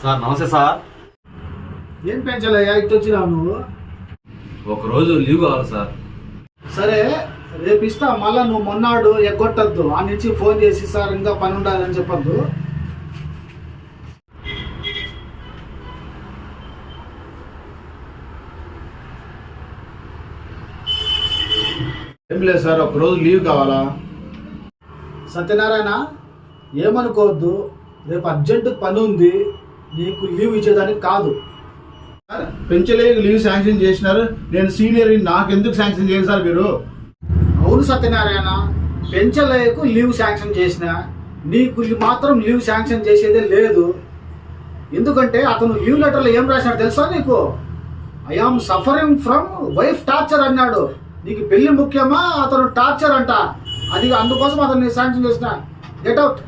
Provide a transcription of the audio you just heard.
Sir నమస్తే sir. ఏం పెంచాలయ్యా ఇటు వచ్చినావు నువ్వు? ఒకరోజు లీవ్ కావాలి సార్. సరే రేపు ఇస్తా, మళ్ళా నువ్వు మొన్నాడు ఎగ్గొట్టద్దు. ఆ నుంచి ఫోన్ చేసి సార్ ఇంకా పని ఉండాలని చెప్పద్దు. ఏం లేదు సార్, ఒకరోజు లీవ్ కావాలా? సత్యనారాయణ ఏమనుకోవద్దు, రేపు అర్జెంటు పని ఉంది, నీకు లీవ్ ఇచ్చేదానికి కాదు. సార్ పెంచలేక లీవ్ శాంక్షన్ చేసినారు, నేను సీనియర్, నాకెందుకు శాంక్షన్ చేయండి సార్ మీరు? అవును సత్యనారాయణ, పెంచలేకు లీవ్ శాంక్షన్ చేసిన, నీకు మాత్రం లీవ్ శాంక్షన్ చేసేదే లేదు. ఎందుకంటే అతను లీవ్ లెటర్లో ఏం రాసినాడు తెలుసా నీకు? I am suffering from wife torture అన్నాడు. నీకు పెళ్లి ముఖ్యమా, అతను టార్చర్ అంట. అది అందుకోసం అతను శాంక్షన్ చేసిన. Get out.